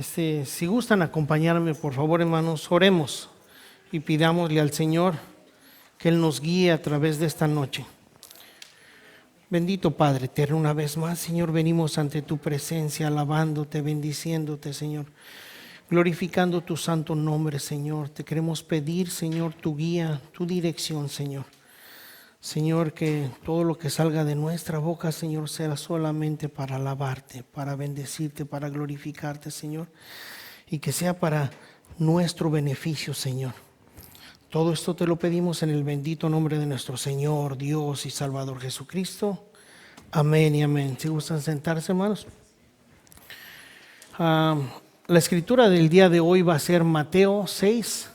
Si gustan acompañarme, por favor, hermanos, oremos y pidámosle al Señor que Él nos guíe a través de esta noche. Bendito Padre eterno, una vez más, Señor, venimos ante tu presencia, alabándote, bendiciéndote, Señor, glorificando tu santo nombre, Señor. Te queremos pedir, Señor, tu guía, tu dirección, Señor. Señor, que todo lo que salga de nuestra boca, Señor, sea solamente para alabarte, para bendecirte, para glorificarte, Señor, y que sea para nuestro beneficio, Señor. Todo esto te lo pedimos en el bendito nombre de nuestro Señor, Dios y Salvador Jesucristo. Amén y amén. Si gustan sentarse, hermanos. La escritura del día de hoy va a ser Mateo 6,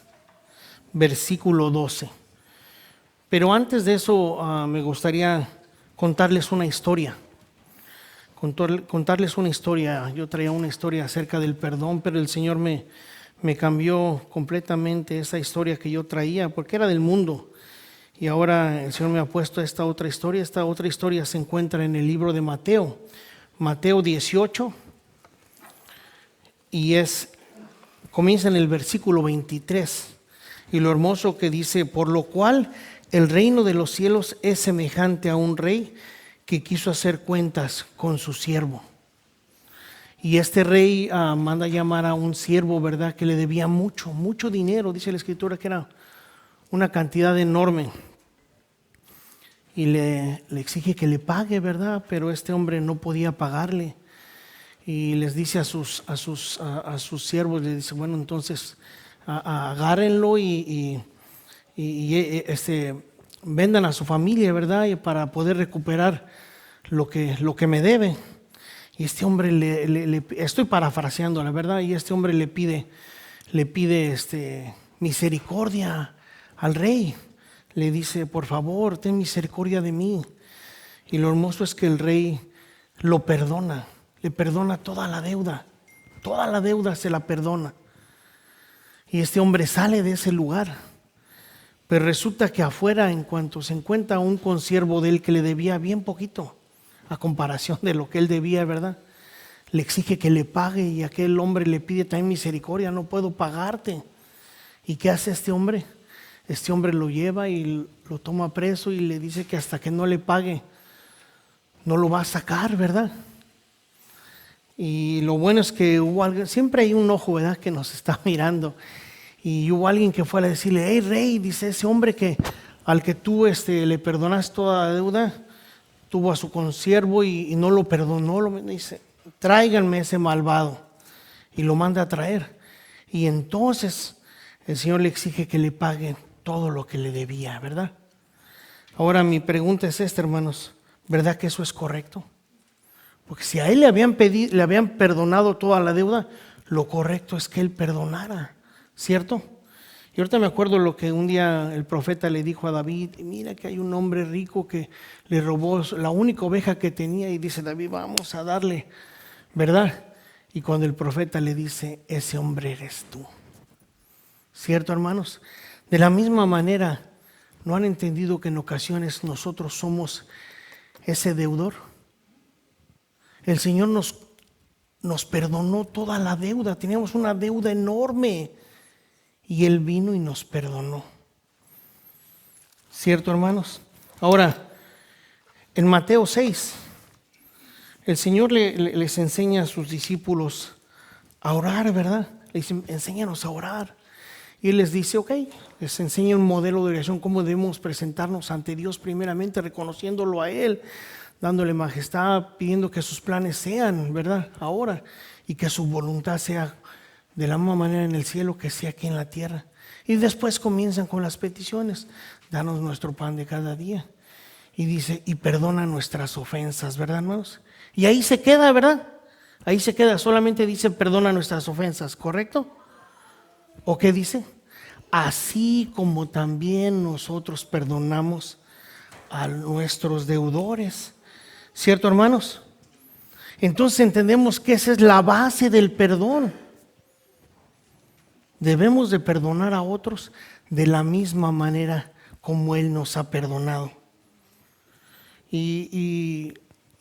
versículo 12. Pero antes de eso me gustaría contarles una historia. Contarles una historia. Yo traía una historia acerca del perdón, pero el Señor me cambió completamente esa historia que yo traía, porque era del mundo. Y ahora el Señor me ha puesto esta otra historia. Esta otra historia se encuentra en el libro de Mateo, Mateo 18, y comienza en el versículo 23. Y lo hermoso que dice: por lo cual el reino de los cielos es semejante a un rey que quiso hacer cuentas con su siervo. Y este rey manda llamar a un siervo, ¿verdad?, que le debía mucho dinero. Dice la escritura que era una cantidad enorme. Y le exige que le pague, ¿verdad? Pero este hombre no podía pagarle. Y les dice a sus siervos, le dice: bueno, entonces agárrenlo y vendan a su familia, ¿verdad?, y para poder recuperar lo que me debe. Y este hombre estoy parafraseando, la verdad, y este hombre le pide misericordia al rey. Le dice: por favor, ten misericordia de mí. Y lo hermoso es que el rey lo perdona, le perdona toda la deuda se la perdona. Y este hombre sale de ese lugar. Pero resulta que afuera, en cuanto se encuentra un consiervo de él que le debía bien poquito, a comparación de lo que él debía, ¿verdad?, le exige que le pague, y aquel hombre le pide también misericordia: no puedo pagarte. ¿Y qué hace este hombre? Este hombre lo lleva y lo toma preso y le dice que hasta que no le pague no lo va a sacar, ¿verdad? Y lo bueno es que hubo alguien, siempre hay un ojo, ¿verdad?, que nos está mirando. Y hubo alguien que fue a decirle: hey, rey, dice, ese hombre al que tú le perdonas toda la deuda, tuvo a su consiervo y no lo perdonó. Dice: tráiganme ese malvado. Y lo manda a traer. Y entonces el Señor le exige que le pague todo lo que le debía, ¿verdad? Ahora mi pregunta es esta, hermanos: ¿verdad que eso es correcto? Porque si a él le habían perdonado toda la deuda, lo correcto es que él perdonara, ¿cierto? Y ahorita me acuerdo lo que un día el profeta le dijo a David: mira que hay un hombre rico que le robó la única oveja que tenía, y dice David: vamos a darle, ¿verdad? Y cuando el profeta le dice: ese hombre eres tú. ¿Cierto, hermanos? De la misma manera, ¿no han entendido que en ocasiones nosotros somos ese deudor? El Señor nos perdonó toda la deuda. Teníamos una deuda enorme y Él vino y nos perdonó. ¿Cierto, hermanos? Ahora, en Mateo 6, el Señor les enseña a sus discípulos a orar, ¿verdad? Les dice: enséñanos a orar. Y Él les dice: ok, les enseña un modelo de oración, cómo debemos presentarnos ante Dios, primeramente reconociéndolo a Él, dándole majestad, pidiendo que sus planes sean, ¿verdad?, ahora, y que su voluntad sea de la misma manera en el cielo que sea aquí en la tierra. Y después comienzan con las peticiones: danos nuestro pan de cada día. Y dice: y perdona nuestras ofensas, ¿verdad, hermanos? Y ahí se queda, ¿verdad? Ahí se queda, solamente dice: perdona nuestras ofensas, ¿correcto? ¿O qué dice? Así como también nosotros perdonamos a nuestros deudores. ¿Cierto, hermanos? Entonces entendemos que esa es la base del perdón. Debemos de perdonar a otros de la misma manera como Él nos ha perdonado. Y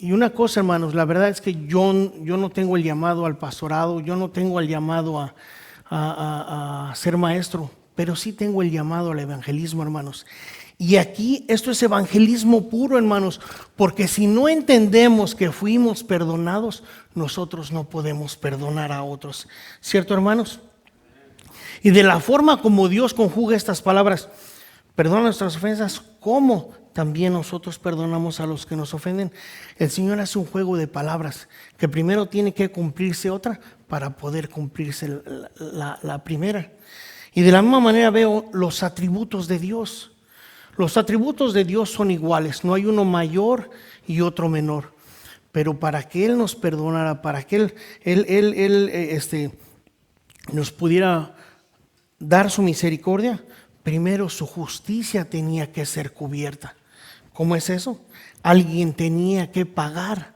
Y una cosa, hermanos, la verdad es que yo no tengo el llamado al pastorado, yo no tengo el llamado a ser maestro, pero sí tengo el llamado al evangelismo, hermanos. Y aquí esto es evangelismo puro, hermanos, porque si no entendemos que fuimos perdonados, nosotros no podemos perdonar a otros. ¿Cierto, hermanos? Y de la forma como Dios conjuga estas palabras, perdona nuestras ofensas, como también nosotros perdonamos a los que nos ofenden. El Señor hace un juego de palabras, que primero tiene que cumplirse otra para poder cumplirse la primera. Y de la misma manera veo los atributos de Dios. Los atributos de Dios son iguales, no hay uno mayor y otro menor. Pero para que Él nos perdonara, para que Él nos pudiera dar su misericordia, primero su justicia tenía que ser cubierta. ¿Cómo es eso? Alguien tenía que pagar,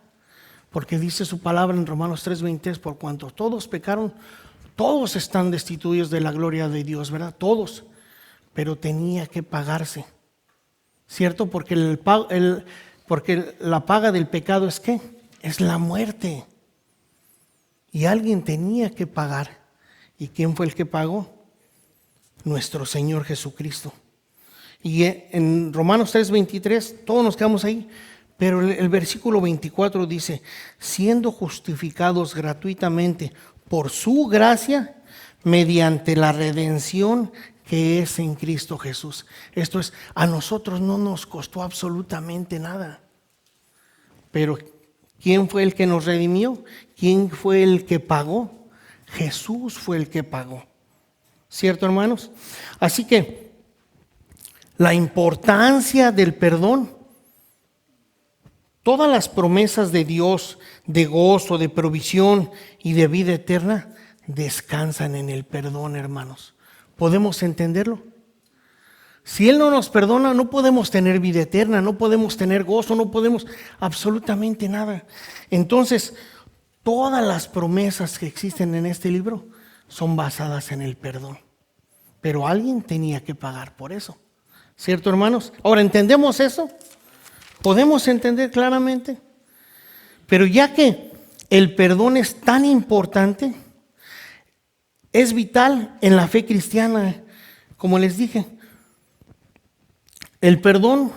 porque dice su palabra en Romanos 3:23, por cuanto todos pecaron, todos están destituidos de la gloria de Dios, ¿verdad? Todos, pero tenía que pagarse, ¿cierto? Porque la paga del pecado es ¿qué? Es la muerte. Y alguien tenía que pagar. ¿Y quién fue el que pagó? Nuestro Señor Jesucristo. Y en Romanos 3:23, todos nos quedamos ahí, pero el versículo 24 dice, siendo justificados gratuitamente por su gracia, mediante la redención que es en Cristo Jesús. Esto es, a nosotros no nos costó absolutamente nada. Pero ¿quién fue el que nos redimió? ¿Quién fue el que pagó? Jesús fue el que pagó. ¿Cierto, hermanos? Así que la importancia del perdón, todas las promesas de Dios de gozo, de provisión y de vida eterna descansan en el perdón, hermanos. ¿Podemos entenderlo? Si Él no nos perdona, no podemos tener vida eterna, no podemos tener gozo, no podemos absolutamente nada. Entonces, todas las promesas que existen en este libro son basadas en el perdón. Pero alguien tenía que pagar por eso. ¿Cierto, hermanos? Ahora, ¿entendemos eso? ¿Podemos entender claramente? Pero ya que el perdón es tan importante, es vital en la fe cristiana, como les dije. El perdón,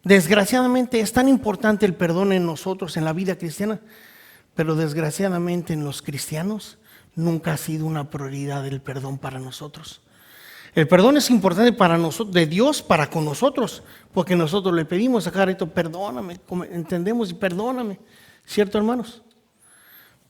desgraciadamente, es tan importante el perdón en nosotros, en la vida cristiana, pero desgraciadamente en los cristianos nunca ha sido una prioridad el perdón para nosotros. El perdón es importante para nosotros, de Dios para con nosotros, porque nosotros le pedimos a cada rato, perdóname, entendemos y perdóname, ¿cierto, hermanos?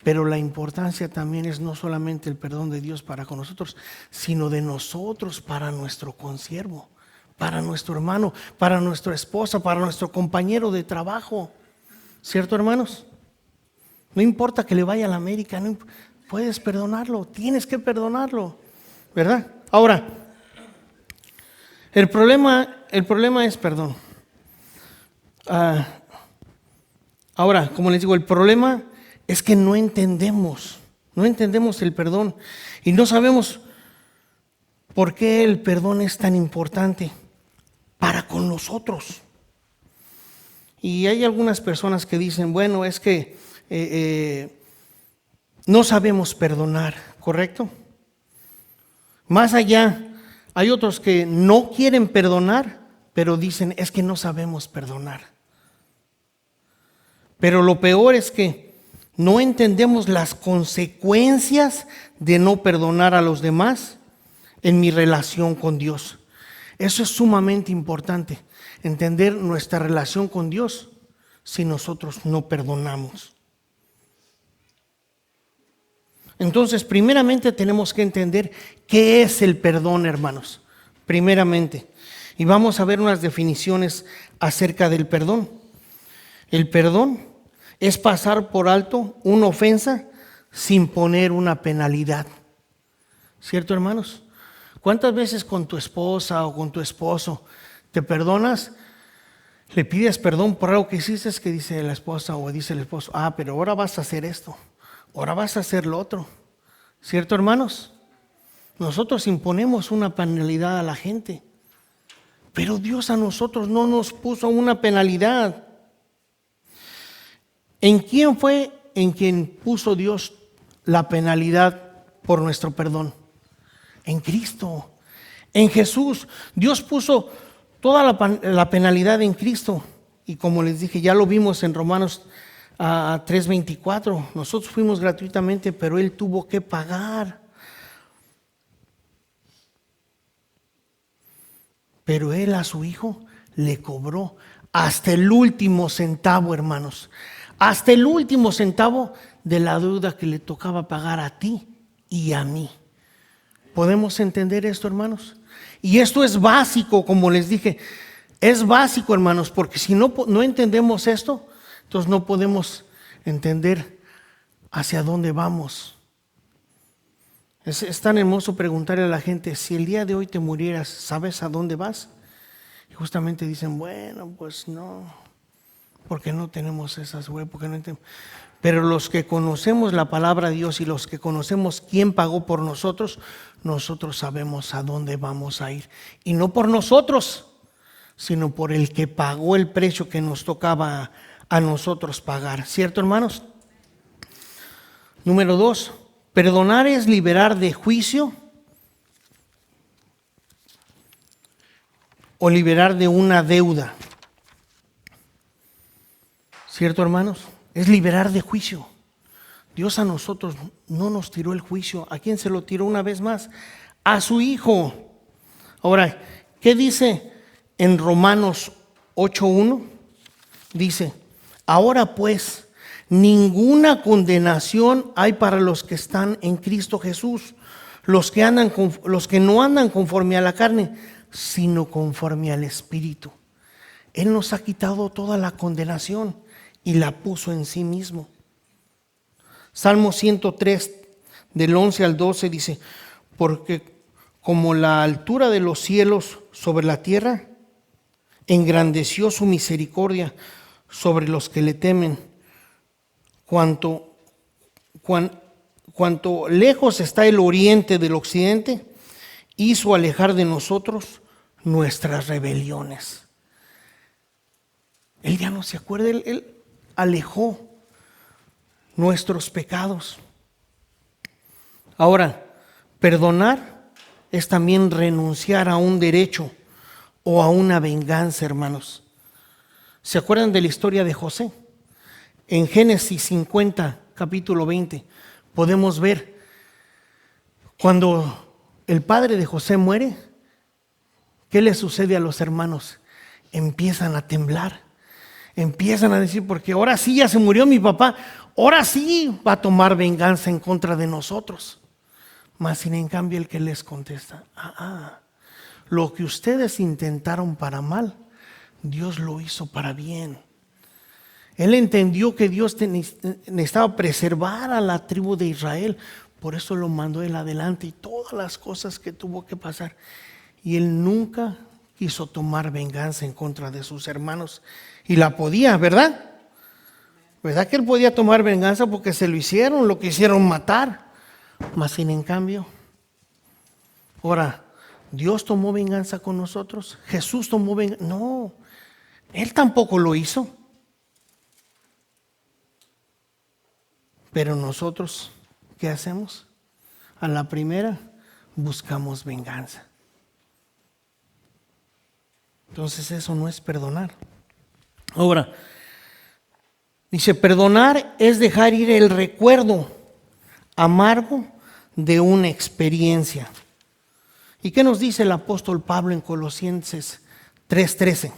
Pero la importancia también es no solamente el perdón de Dios para con nosotros, sino de nosotros para nuestro consiervo, para nuestro hermano, para nuestra esposa, para nuestro compañero de trabajo, ¿cierto, hermanos? No importa que le vaya a la América, no puedes perdonarlo, tienes que perdonarlo, ¿verdad? Ahora, el problema es perdón. Ahora, como les digo, el problema es que no entendemos el perdón y no sabemos por qué el perdón es tan importante para con nosotros. Y hay algunas personas que dicen, bueno, es que no sabemos perdonar, ¿correcto? Más allá, hay otros que no quieren perdonar, pero dicen, es que no sabemos perdonar. Pero lo peor es que no entendemos las consecuencias de no perdonar a los demás en mi relación con Dios. Eso es sumamente importante, entender nuestra relación con Dios si nosotros no perdonamos. Entonces, primeramente tenemos que entender qué es el perdón, hermanos. Primeramente. Y vamos a ver unas definiciones acerca del perdón. El perdón es pasar por alto una ofensa sin poner una penalidad. ¿Cierto, hermanos? ¿Cuántas veces con tu esposa o con tu esposo te perdonas? Le pides perdón por algo que hiciste, que dice la esposa o dice el esposo, pero ahora vas a hacer esto, ahora vas a hacer lo otro. ¿Cierto, hermanos? Nosotros imponemos una penalidad a la gente, pero Dios a nosotros no nos puso una penalidad. ¿En quién fue en quien puso Dios la penalidad por nuestro perdón? En Cristo, en Jesús. Dios puso toda la penalidad en Cristo. Y como les dije, ya lo vimos en Romanos 3:24. Nosotros fuimos gratuitamente, pero Él tuvo que pagar. Pero Él a su Hijo le cobró hasta el último centavo, hermanos. Hasta el último centavo de la deuda que le tocaba pagar a ti y a mí. ¿Podemos entender esto, hermanos? Y esto es básico, como les dije. Es básico, hermanos, porque si no entendemos esto, entonces no podemos entender hacia dónde vamos. Es tan hermoso preguntarle a la gente, si el día de hoy te murieras, ¿sabes a dónde vas? Y justamente dicen, bueno, pues no, porque no tenemos esa seguridad, porque no entendemos. Pero los que conocemos la palabra de Dios y los que conocemos quién pagó por nosotros, nosotros sabemos a dónde vamos a ir. Y no por nosotros, sino por el que pagó el precio que nos tocaba a nosotros pagar. ¿Cierto, hermanos? Número 2, perdonar es liberar de juicio o liberar de una deuda. ¿Cierto, hermanos? Es liberar de juicio. Dios a nosotros no nos tiró el juicio. ¿A quién se lo tiró una vez más? A su Hijo. Ahora, ¿qué dice en Romanos 8:1? Dice, ahora pues, ninguna condenación hay para los que están en Cristo Jesús, los que no andan conforme a la carne, sino conforme al Espíritu. Él nos ha quitado toda la condenación y la puso en sí mismo. Salmo 103, del 11 al 12 dice, porque como la altura de los cielos sobre la tierra, engrandeció su misericordia sobre los que le temen. Cuanto lejos está el oriente del occidente, hizo alejar de nosotros nuestras rebeliones. Él ya no se acuerda, Él alejó nuestros pecados. Ahora, perdonar es también renunciar a un derecho o a una venganza, hermanos. ¿Se acuerdan de la historia de José? En Génesis 50, capítulo 20, podemos ver cuando el padre de José muere, ¿qué le sucede a los hermanos? Empiezan a temblar, empiezan a decir, porque ahora sí ya se murió mi papá, ahora sí va a tomar venganza en contra de nosotros. Mas sin en cambio el que les contesta, lo que ustedes intentaron para mal, Dios lo hizo para bien. Él entendió que Dios necesitaba preservar a la tribu de Israel, por eso lo mandó él adelante y todas las cosas que tuvo que pasar. Y él nunca quiso tomar venganza en contra de sus hermanos. Y la podía, ¿verdad? ¿Verdad que él podía tomar venganza porque se lo quisieron matar? Mas sin en cambio, ahora, ¿Dios tomó venganza con nosotros? ¿Jesús tomó venganza? No, él tampoco lo hizo. Pero nosotros, ¿qué hacemos? A la primera buscamos venganza. Entonces eso no es perdonar. Ahora, dice, perdonar es dejar ir el recuerdo amargo de una experiencia. ¿Y qué nos dice el apóstol Pablo en Colosenses 3:13?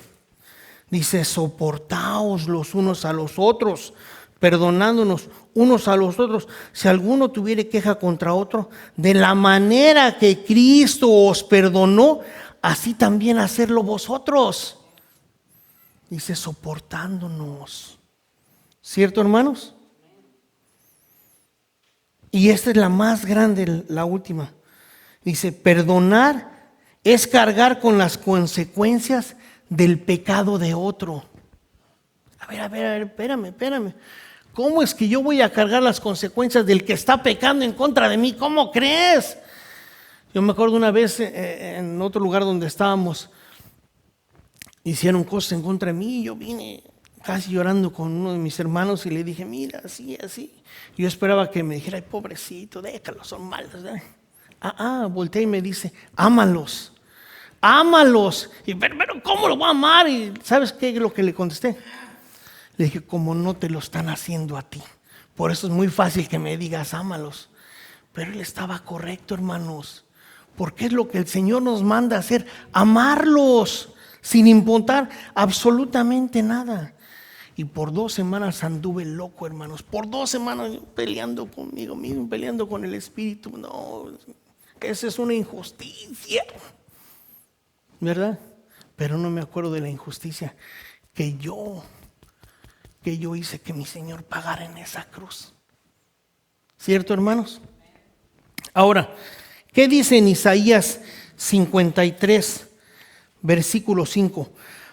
Dice, soportaos los unos a los otros, perdonándonos unos a los otros, si alguno tuviere queja contra otro, de la manera que Cristo os perdonó, así también hacerlo vosotros. Dice, soportándonos. ¿Cierto, hermanos? Y esta es la más grande, la última. Dice, perdonar es cargar con las consecuencias del pecado de otro. A ver, espérame. ¿Cómo es que yo voy a cargar las consecuencias del que está pecando en contra de mí? ¿Cómo crees? Yo me acuerdo una vez en otro lugar donde estábamos, hicieron cosas en contra de mí y yo vine casi llorando con uno de mis hermanos y le dije, mira, así, así. Yo esperaba que me dijera, ay, pobrecito, déjalo, son malos. Voltea y me dice, ámalos, ámalos. Y, pero ¿cómo lo voy a amar? Y ¿sabes qué es lo que le contesté? Le dije, como no te lo están haciendo a ti. Por eso es muy fácil que me digas, ámalos. Pero él estaba correcto, hermanos. Porque es lo que el Señor nos manda a hacer, amarlos, sin importar absolutamente nada. Y por 2 semanas anduve loco, hermanos. Por 2 semanas peleando conmigo mismo, peleando con el Espíritu. No, esa es una injusticia, ¿verdad? Pero no me acuerdo de la injusticia que yo hice que mi Señor pagara en esa cruz. ¿Cierto, hermanos? Ahora, ¿qué dice en Isaías 53, versículo 5?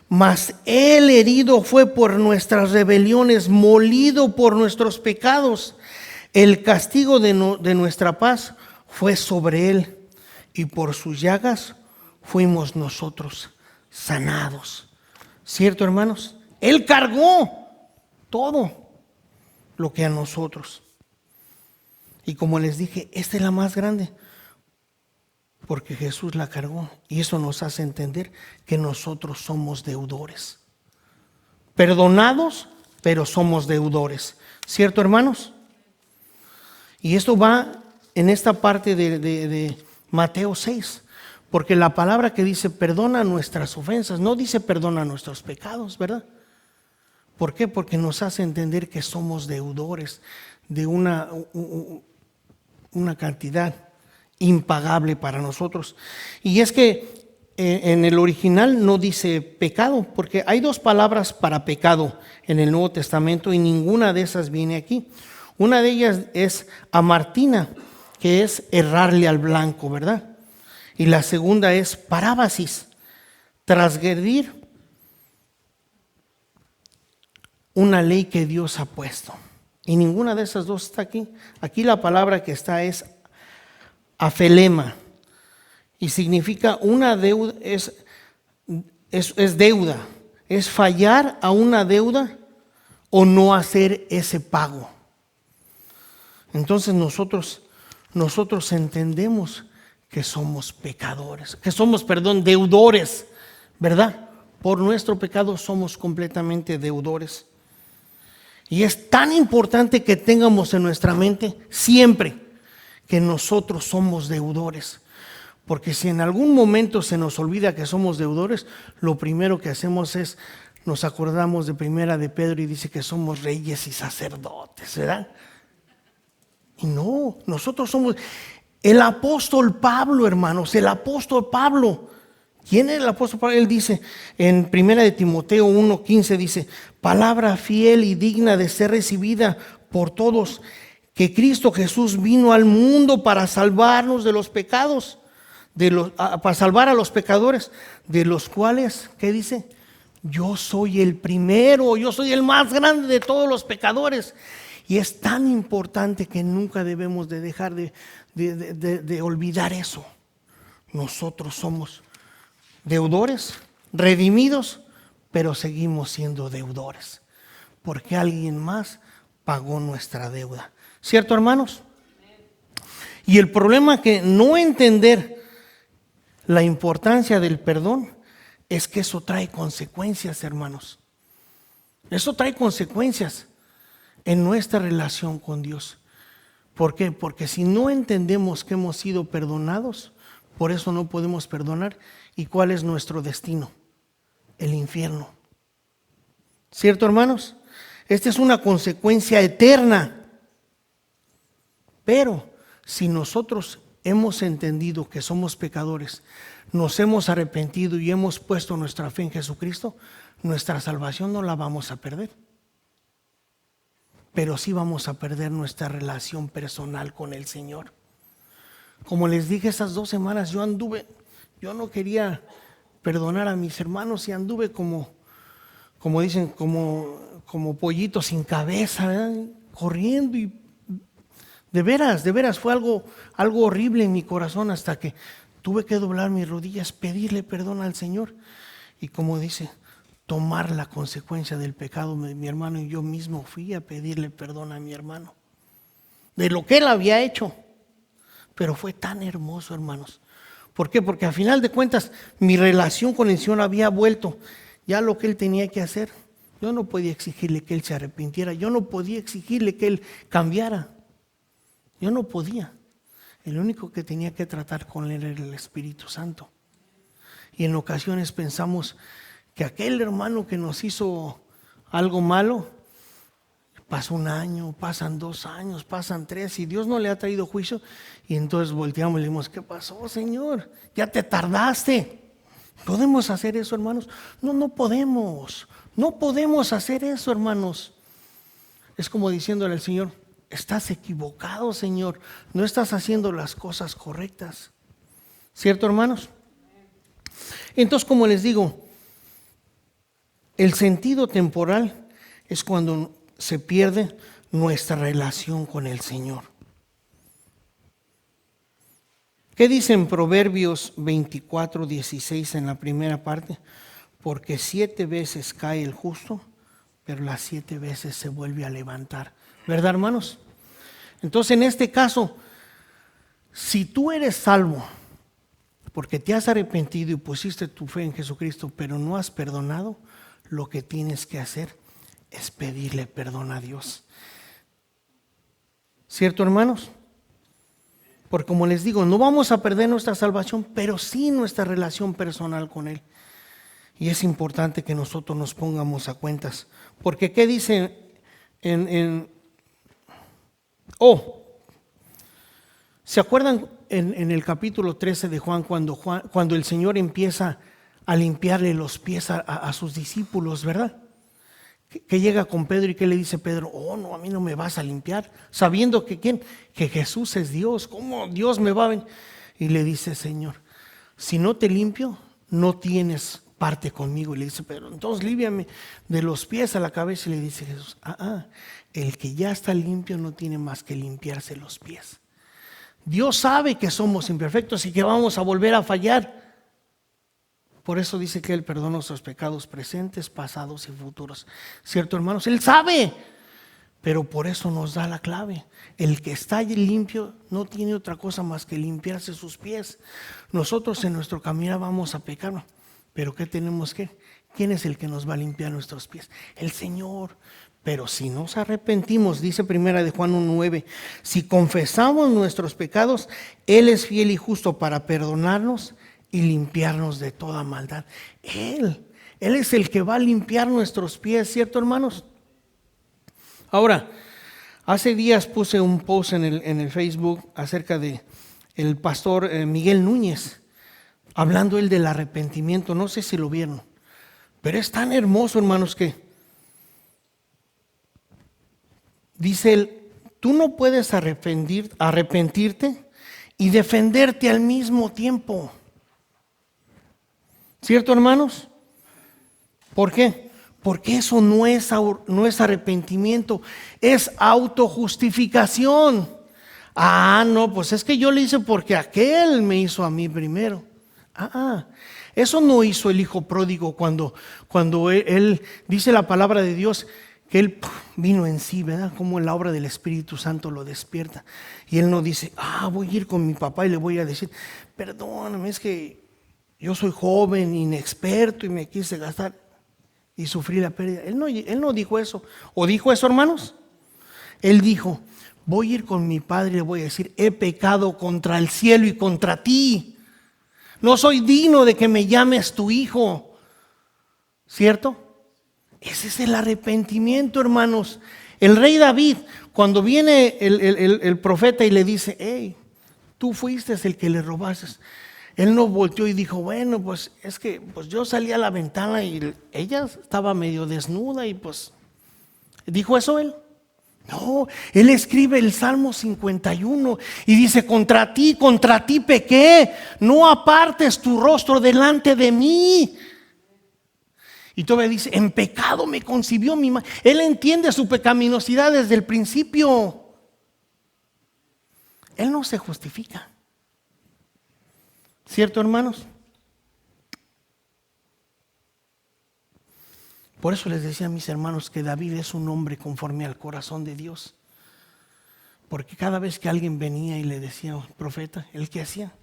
Mas él herido fue por nuestras rebeliones, molido por nuestros pecados. El castigo de nuestra paz fue sobre él, y por sus llagas fuimos nosotros sanados. ¿Cierto, hermanos? Él cargó todo lo que a nosotros. Y como les dije, esta es la más grande, porque Jesús la cargó. Y eso nos hace entender que nosotros somos deudores. Perdonados, pero somos deudores. ¿Cierto, hermanos? Y esto va en esta parte de Mateo 6. Porque la palabra que dice perdona nuestras ofensas, no dice perdona nuestros pecados, ¿verdad? ¿Por qué? Porque nos hace entender que somos deudores de una cantidad impagable para nosotros. Y es que en el original no dice pecado, porque hay 2 palabras para pecado en el Nuevo Testamento y ninguna de esas viene aquí. Una de ellas es amartina, que es errarle al blanco, ¿verdad? Y la segunda es parábasis, transgredir una ley que Dios ha puesto. Y ninguna de esas 2 está aquí. Aquí la palabra que está es afelema. Y significa una deuda, es deuda. Es fallar a una deuda o no hacer ese pago. Entonces nosotros entendemos que somos pecadores, que somos, deudores, ¿verdad? Por nuestro pecado somos completamente deudores. Y es tan importante que tengamos en nuestra mente siempre que nosotros somos deudores. Porque si en algún momento se nos olvida que somos deudores, lo primero que hacemos es, nos acordamos de Primera de Pedro y dice que somos reyes y sacerdotes, ¿verdad? Y no, nosotros somos el apóstol Pablo, hermanos, el apóstol Pablo. ¿Quién es el apóstol Pablo? Él dice en 1 de Timoteo 1:15, dice, palabra fiel y digna de ser recibida por todos, que Cristo Jesús vino al mundo para salvarnos de los pecados, para salvar a los pecadores, de los cuales, ¿qué dice? Yo soy el primero, yo soy el más grande de todos los pecadores. Y es tan importante que nunca debemos de dejar de olvidar eso. Nosotros somos deudores, redimidos, pero seguimos siendo deudores, porque alguien más pagó nuestra deuda. ¿Cierto, hermanos? Y el problema es que no entender la importancia del perdón es que eso trae consecuencias, hermanos. Eso trae consecuencias en nuestra relación con Dios. ¿Por qué? Porque si no entendemos que hemos sido perdonados, por eso no podemos perdonar. ¿Y cuál es nuestro destino? El infierno. ¿Cierto, hermanos? Esta es una consecuencia eterna. Pero si nosotros hemos entendido que somos pecadores, nos hemos arrepentido y hemos puesto nuestra fe en Jesucristo, nuestra salvación no la vamos a perder. Pero sí vamos a perder nuestra relación personal con el Señor. Como les dije, esas 2 semanas yo no quería perdonar a mis hermanos y anduve como dicen, como pollito sin cabeza, ¿verdad? Corriendo, y de veras fue algo horrible en mi corazón, hasta que tuve que doblar mis rodillas, pedirle perdón al Señor. Y como dice, tomar la consecuencia del pecado de mi hermano, y yo mismo fui a pedirle perdón a mi hermano de lo que él había hecho. Pero fue tan hermoso, hermanos. ¿Por qué? Porque al final de cuentas mi relación con el Señor había vuelto ya lo que él tenía que hacer. Yo no podía exigirle que él se arrepintiera, yo no podía exigirle que él cambiara, yo no podía. El único que tenía que tratar con él era el Espíritu Santo. Y en ocasiones pensamos que aquel hermano que nos hizo algo malo, pasa un año, pasan 2 años, pasan 3 y Dios no le ha traído juicio, y entonces volteamos y le decimos: ¿qué pasó, Señor? Ya te tardaste. ¿Podemos hacer eso, hermanos? No, no podemos. No podemos hacer eso, hermanos. Es como diciéndole al Señor: estás equivocado, Señor, no estás haciendo las cosas correctas. ¿Cierto, hermanos? Entonces, como les digo, el sentido temporal es cuando se pierde nuestra relación con el Señor. ¿Qué dice en Proverbios 24:16 en la primera parte? Porque 7 veces cae el justo, pero las 7 veces se vuelve a levantar. ¿Verdad, hermanos? Entonces, en este caso, si tú eres salvo porque te has arrepentido y pusiste tu fe en Jesucristo, pero no has perdonado, lo que tienes que hacer es pedirle perdón a Dios. ¿Cierto, hermanos? Porque como les digo, no vamos a perder nuestra salvación, pero sí nuestra relación personal con Él. Y es importante que nosotros nos pongamos a cuentas. Porque ¿qué dice ¿se acuerdan en el capítulo 13 de Juan cuando el Señor empieza a limpiarle los pies a sus discípulos, verdad? Que llega con Pedro y que le dice Pedro: no, a mí no me vas a limpiar, sabiendo que ¿quién? Que Jesús es Dios. ¿Cómo Dios me va a venir? Y le dice: Señor, si no te limpio, no tienes parte conmigo. Y le dice Pedro: entonces límpiame de los pies a la cabeza. Y le dice Jesús: el que ya está limpio no tiene más que limpiarse los pies. Dios sabe que somos imperfectos y que vamos a volver a fallar. Por eso dice que Él perdona nuestros pecados presentes, pasados y futuros. ¿Cierto, hermanos? Él sabe, pero por eso nos da la clave. El que está limpio no tiene otra cosa más que limpiarse sus pies. Nosotros en nuestro camino vamos a pecar, pero ¿qué tenemos que? ¿Quién es el que nos va a limpiar nuestros pies? El Señor. Pero si nos arrepentimos, dice primera de Juan 1:9, si confesamos nuestros pecados, Él es fiel y justo para perdonarnos y limpiarnos de toda maldad. Él es el que va a limpiar nuestros pies, ¿cierto, hermanos? Ahora, hace días puse un post en el Facebook acerca de el pastor Miguel Núñez, hablando él del arrepentimiento. No sé si lo vieron, pero es tan hermoso, hermanos, que dice él: tú no puedes arrepentirte y defenderte al mismo tiempo. ¿Cierto, hermanos? ¿Por qué? Porque eso no es arrepentimiento, es autojustificación. No, pues es que yo le hice porque aquel me hizo a mí primero. Eso no hizo el hijo pródigo cuando él dice la palabra de Dios que él vino en sí, ¿verdad? Como la obra del Espíritu Santo lo despierta. Y él no dice: voy a ir con mi papá y le voy a decir: perdóname, es que yo soy joven, inexperto y me quise gastar y sufrí la pérdida. Él no dijo eso. ¿O dijo eso, hermanos? Él dijo: voy a ir con mi padre y le voy a decir: he pecado contra el cielo y contra ti. No soy digno de que me llames tu hijo. ¿Cierto? Ese es el arrepentimiento, hermanos. El rey David, cuando viene el profeta y le dice: hey, tú fuiste el que le robaste, él no volteó y dijo: bueno, pues es que pues yo salí a la ventana y ella estaba medio desnuda y pues, ¿dijo eso él? No, él escribe el Salmo 51 y dice: contra ti pequé, no apartes tu rostro delante de mí. Y todavía dice: en pecado me concibió mi madre. Él entiende su pecaminosidad desde el principio. Él no se justifica. ¿Cierto, hermanos? Por eso les decía a mis hermanos que David es un hombre conforme al corazón de Dios. Porque cada vez que alguien venía y le decía, profeta, ¿él qué hacía?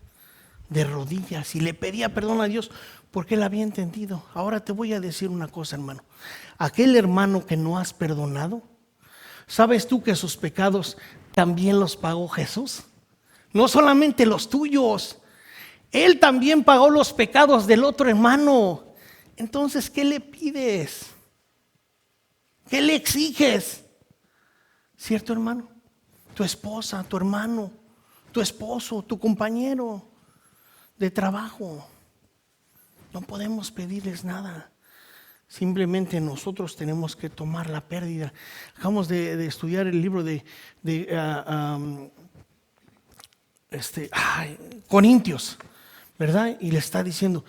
De rodillas y le pedía perdón a Dios porque él había entendido. Ahora te voy a decir una cosa, hermano. Aquel hermano que no has perdonado, ¿sabes tú que sus pecados también los pagó Jesús? No solamente los tuyos, Él también pagó los pecados del otro hermano. Entonces, ¿qué le pides? ¿Qué le exiges? ¿Cierto, hermano? Tu esposa, tu hermano, tu esposo, tu compañero de trabajo. No podemos pedirles nada. Simplemente nosotros tenemos que tomar la pérdida. Acabamos de estudiar el libro de Corintios, ¿verdad? Y le está diciendo,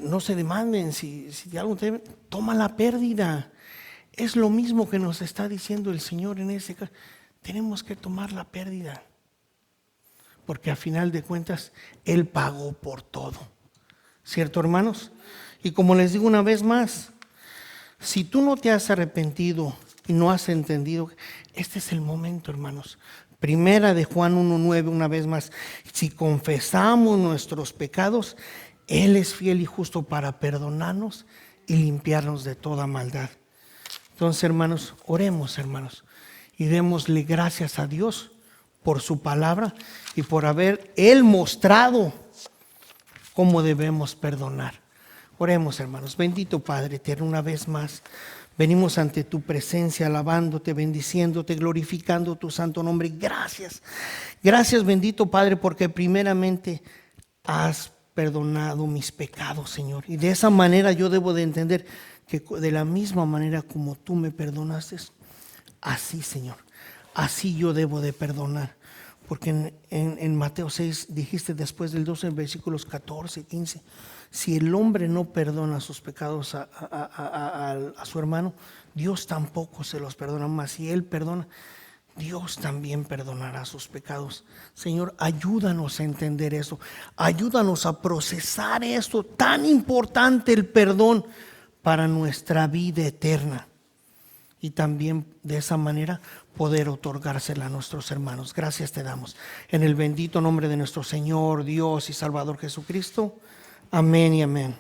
no se demanden, si algo te deben, toma la pérdida. Es lo mismo que nos está diciendo el Señor en ese caso. Tenemos que tomar la pérdida. Porque a final de cuentas, Él pagó por todo. ¿Cierto, hermanos? Y como les digo una vez más, si tú no te has arrepentido y no has entendido, este es el momento, hermanos. Primera de Juan 1:9, una vez más, si confesamos nuestros pecados, Él es fiel y justo para perdonarnos y limpiarnos de toda maldad. Entonces, hermanos, oremos, hermanos, y démosle gracias a Dios por su palabra y por haber Él mostrado cómo debemos perdonar. Oremos, hermanos. Bendito Padre eterno, una vez más venimos ante tu presencia, alabándote, bendiciéndote, glorificando tu santo nombre. Gracias. Gracias, bendito Padre, porque primeramente has perdonado mis pecados, Señor. Y de esa manera yo debo de entender que de la misma manera como tú me perdonaste, así, Señor, así yo debo de perdonar. Porque en Mateo 6 dijiste después del 12, versículos 14 y 15, si el hombre no perdona sus pecados a su hermano, Dios tampoco se los perdona más. Si él perdona, Dios también perdonará sus pecados. Señor, ayúdanos a entender eso. Ayúdanos a procesar esto tan importante, el perdón, para nuestra vida eterna. Y también de esa manera poder otorgársela a nuestros hermanos. Gracias te damos. En el bendito nombre de nuestro Señor, Dios y Salvador Jesucristo. Amén y amén.